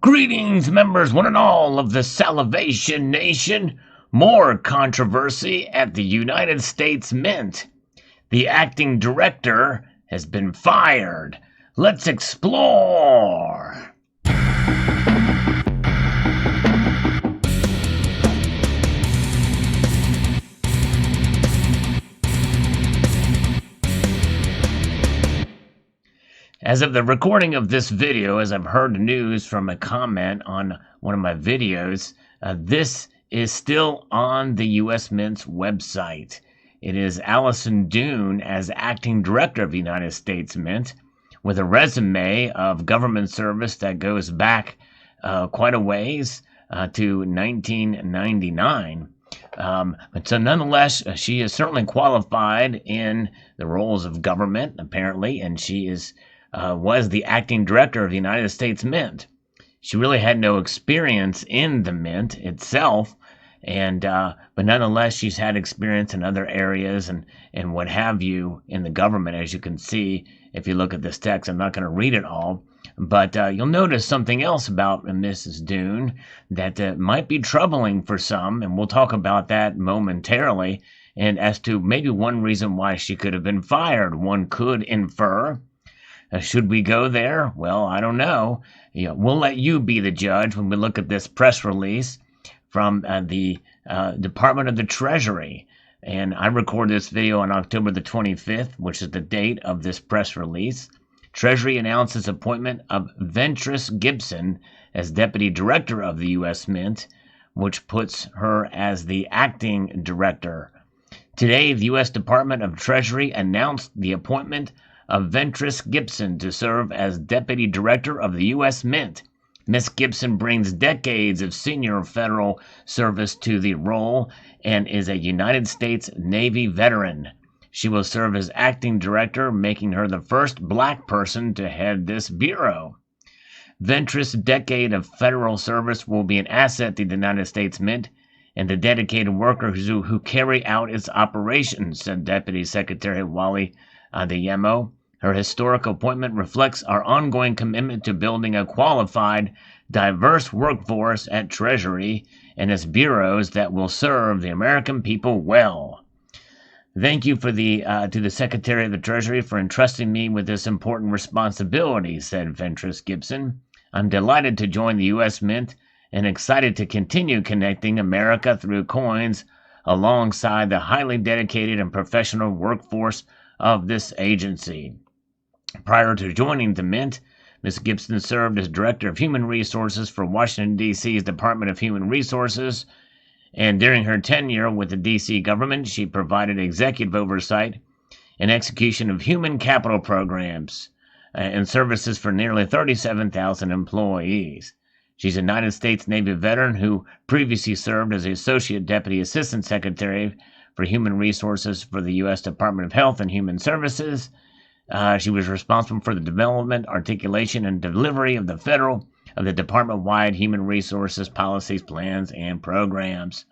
Greetings, members, one and all of the Salivation Nation. More controversy at the United States Mint. The acting director has been fired. Let's explore. As of the recording of this video, as I've heard news from a comment on one of my videos, this is still on the U.S. Mint's website. It is Allison Dune as acting director of the United States Mint, with a resume of government service that goes back quite a ways to 1999. But so nonetheless, she is certainly qualified in the roles of government, apparently, and she was the acting director of the United States Mint. She really had no experience in the Mint itself, and but nonetheless, she's had experience in other areas and what have you in the government, as you can see if you look at this text. I'm not going to read it all, but you'll notice something else about Mrs. Dune that might be troubling for some, and we'll talk about that momentarily, and as to maybe one reason why she could have been fired. One could infer. Should we go there? Well, I don't know. We'll let you be the judge when we look at this press release from the Department of the Treasury. And I recorded this video on October the 25th, which is the date of this press release. Treasury announces appointment of Ventris Gibson as Deputy Director of the U.S. Mint, which puts her as the acting director. Today, the U.S. Department of Treasury announced the appointment of Ventris Gibson to serve as Deputy Director of the U.S. Mint. Ms. Gibson brings decades of senior federal service to the role and is a United States Navy veteran. She will serve as acting director, making her the first black person to head this bureau. Ventris' decade of federal service will be an asset to the United States Mint and the dedicated workers who carry out its operations, said Deputy Secretary Wally Adeyemo. Her historic appointment reflects our ongoing commitment to building a qualified, diverse workforce at Treasury and its bureaus that will serve the American people well. Thank you to the Secretary of the Treasury for entrusting me with this important responsibility, said Ventris Gibson. I'm delighted to join the U.S. Mint and excited to continue connecting America through coins alongside the highly dedicated and professional workforce of this agency. Prior to joining the Mint, Ms. Gibson served as Director of Human Resources for Washington, D.C.'s Department of Human Resources, and during her tenure with the D.C. government, she provided executive oversight and execution of human capital programs and services for nearly 37,000 employees. She's a United States Navy veteran who previously served as the Associate Deputy Assistant Secretary for Human Resources for the U.S. Department of Health and Human Services. She was responsible for the development, articulation, and delivery of the department-wide human resources policies, plans, and programs.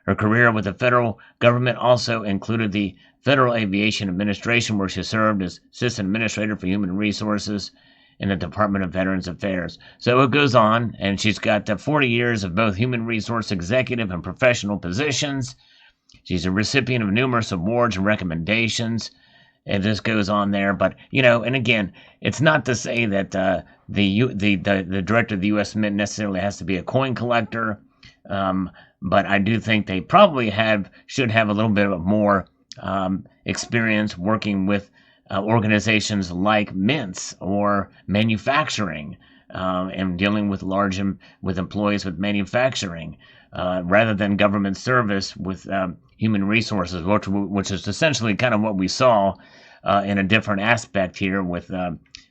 Her career with the federal government also included the Federal Aviation Administration, where she served as Assistant Administrator for Human Resources in the Department of Veterans Affairs. So it goes on, and she's got 40 years of both human resource executive and professional positions. She's a recipient of numerous awards and recommendations. And this goes on there, but and again, it's not to say that the director of the U.S. Mint necessarily has to be a coin collector, but I do think they probably should have a little bit of more experience working with organizations like mints or manufacturing and dealing with with employees with manufacturing, rather than government service with human resources, which is essentially kind of what we saw in a different aspect here with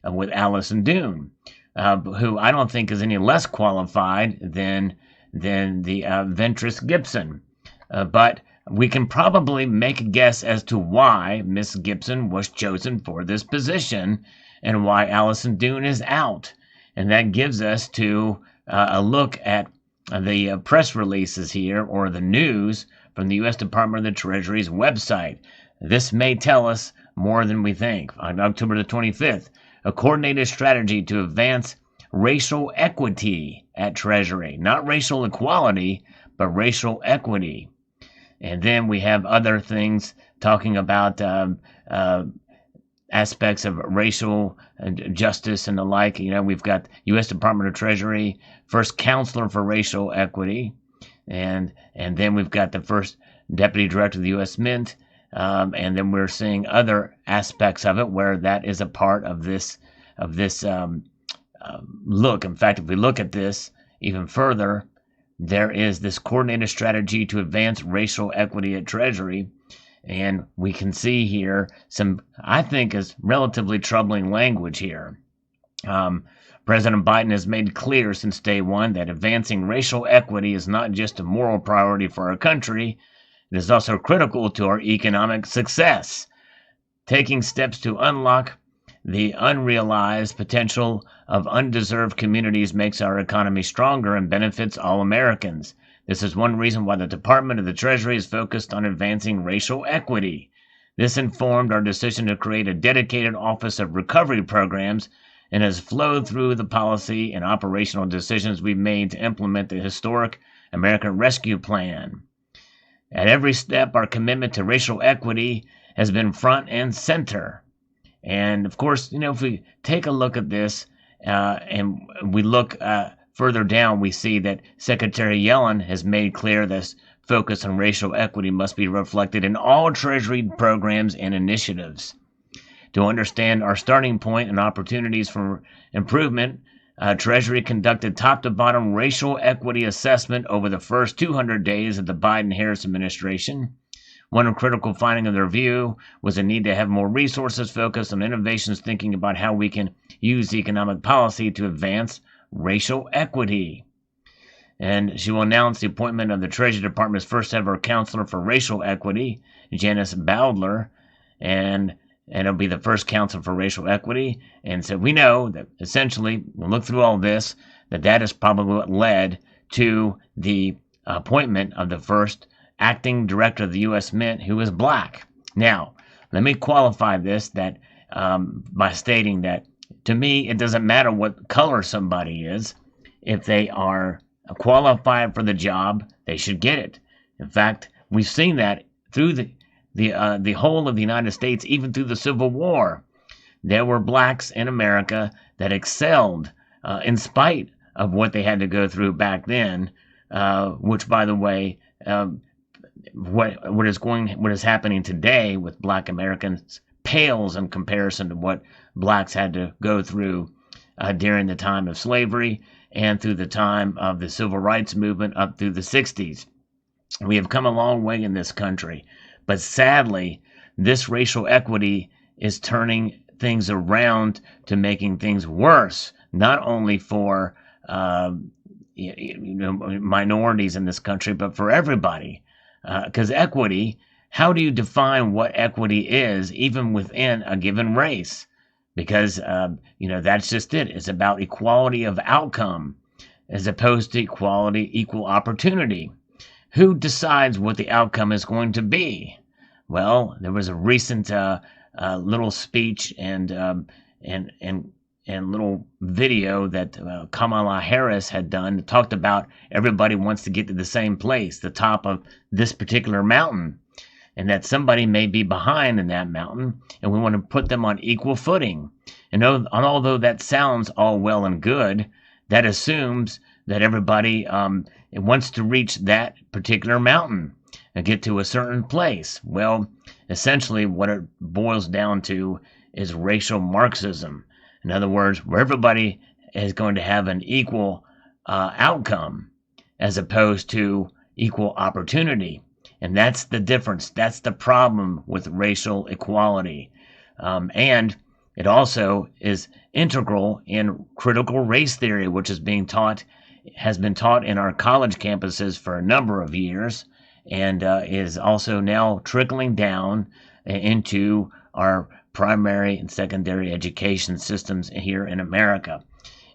Allison Dune, who I don't think is any less qualified than the Ventris Gibson. But we can probably make a guess as to why Miss Gibson was chosen for this position and why Allison Dune is out. And that gives us to a look at the press releases here, or the news from the U.S. Department of the Treasury's website. This may tell us more than we think. On October the 25th, a coordinated strategy to advance racial equity at Treasury. Not racial equality, but racial equity. And then we have other things talking about aspects of racial justice and the like. We've got U.S. Department of Treasury, first counselor for racial equity, and then we've got the first deputy director of the U.S. Mint, and then we're seeing other aspects of it where that is a part of this look. In fact, if we look at this even further, there is this coordinated strategy to advance racial equity at Treasury. And we can see here some, I think, is relatively troubling language here. President Biden has made clear since day one that advancing racial equity is not just a moral priority for our country, it is also critical to our economic success. Taking steps to unlock the unrealized potential of undeserved communities makes our economy stronger and benefits all Americans. This is one reason why the Department of the Treasury is focused on advancing racial equity. This informed our decision to create a dedicated Office of Recovery Programs and has flowed through the policy and operational decisions we've made to implement the historic American Rescue Plan. At every step, our commitment to racial equity has been front and center. And of course, if we take a look at this and we look further down, we see that Secretary Yellen has made clear this focus on racial equity must be reflected in all Treasury programs and initiatives. To understand our starting point and opportunities for improvement, Treasury conducted top-to-bottom racial equity assessment over the first 200 days of the Biden-Harris administration. One critical finding of the review was the need to have more resources focused on innovations, thinking about how we can use economic policy to advance racial equity. And she will announce the appointment of the Treasury Department's first ever counselor for racial equity, Janice Bowdler, and it'll be the first counselor for racial equity. And so we know that essentially, we'll look through all this, that is probably what led to the appointment of the first acting director of the U.S. Mint, who is black. Now, let me qualify this by stating that, to me, it doesn't matter what color somebody is. If they are qualified for the job, they should get it. In fact, we've seen that through the whole of the United States, even through the Civil War. There were blacks in America that excelled in spite of what they had to go through back then, which, by the way, what is happening today with black Americans pales in comparison to what blacks had to go through during the time of slavery and through the time of the civil rights movement up through the 60s. We have come a long way in this country, but sadly, this racial equity is turning things around to making things worse, not only for minorities in this country, but for everybody. Because equity, how do you define what equity is, even within a given race? Because, that's just it. It's about equality of outcome as opposed to equal opportunity. Who decides what the outcome is going to be? Well, there was a recent little speech and little video that Kamala Harris had done that talked about everybody wants to get to the same place, the top of this particular mountain, and that somebody may be behind in that mountain, and we want to put them on equal footing. And although that sounds all well and good, that assumes that everybody wants to reach that particular mountain and get to a certain place. Well, essentially what it boils down to is racial Marxism. In other words, where everybody is going to have an equal outcome as opposed to equal opportunity. And that's the difference. That's the problem with racial equality. And it also is integral in critical race theory, which has been taught in our college campuses for a number of years, and is also now trickling down into our primary and secondary education systems here in America.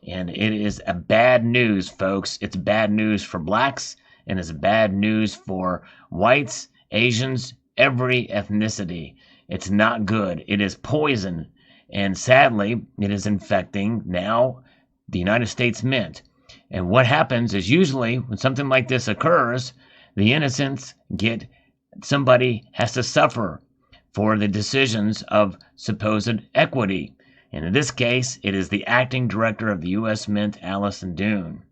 And it is a bad news, folks. It's bad news for blacks, and it's bad news for whites, Asians, every ethnicity. It's not good. It is poison. And sadly, it is infecting now the United States Mint. And what happens is usually when something like this occurs, the innocents get, somebody has to suffer for the decisions of supposed equity. And in this case, it is the acting director of the U.S. Mint, Allison Dune.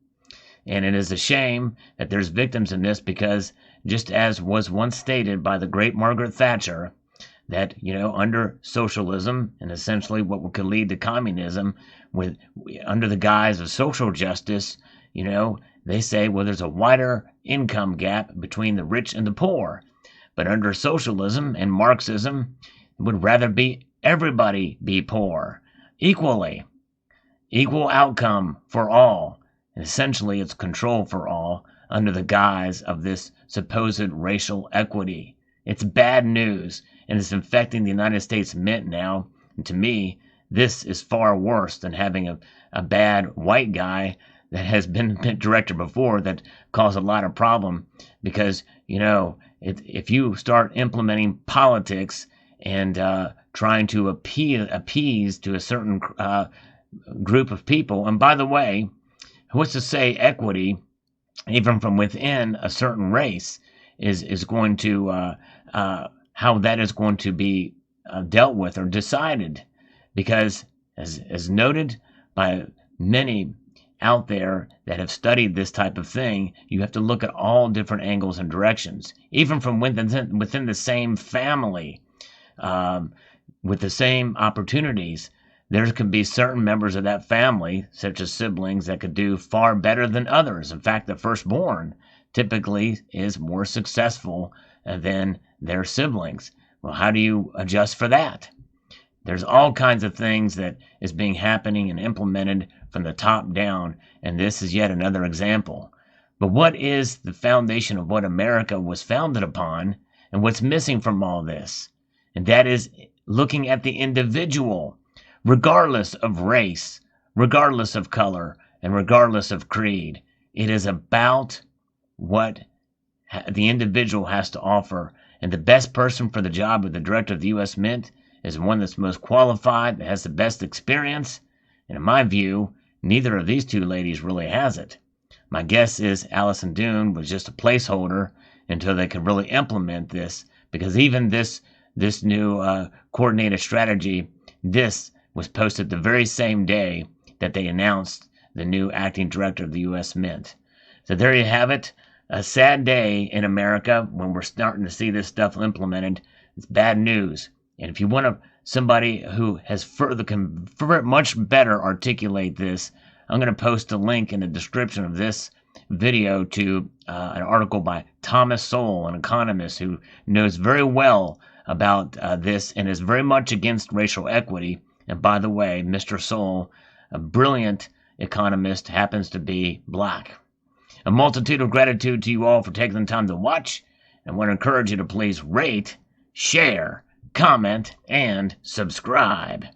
And it is a shame that there's victims in this because, just as was once stated by the great Margaret Thatcher, that, under socialism and essentially what could lead to communism, under the guise of social justice, they say, well, there's a wider income gap between the rich and the poor. But under socialism and Marxism, it would rather be everybody be poor, equally, equal outcome for all. And essentially, it's control for all under the guise of this supposed racial equity. It's bad news, and it's infecting the United States Mint now. And to me, this is far worse than having a bad white guy that has been Mint director before that caused a lot of problem because, if you start implementing politics and trying to appease to a certain group of people, and by the way, what's to say equity, even from within a certain race, is going to how that is going to be dealt with or decided? Because as noted by many out there that have studied this type of thing, you have to look at all different angles and directions, even from within the same family, with the same opportunities. There can be certain members of that family, such as siblings, that could do far better than others. In fact, the firstborn typically is more successful than their siblings. Well, how do you adjust for that? There's all kinds of things that is being happening and implemented from the top down, and this is yet another example. But what is the foundation of what America was founded upon, and what's missing from all this? And that is looking at the individual, regardless of race, regardless of color, and regardless of creed. It is about what the individual has to offer. And the best person for the job of the director of the U.S. Mint is one that's most qualified, that has the best experience. And in my view, neither of these two ladies really has it. My guess is Allison Dune was just a placeholder until they could really implement this, because even this new coordinated strategy, this was posted the very same day that they announced the new acting director of the U.S. Mint. So there you have it. A sad day in America when we're starting to see this stuff implemented. It's bad news. And if you want somebody who has can much better articulate this, I'm going to post a link in the description of this video to an article by Thomas Sowell, an economist who knows very well about this and is very much against racial equity. And by the way, Mr. Sowell, a brilliant economist, happens to be black. A multitude of gratitude to you all for taking the time to watch. I want to encourage you to please rate, share, comment, and subscribe.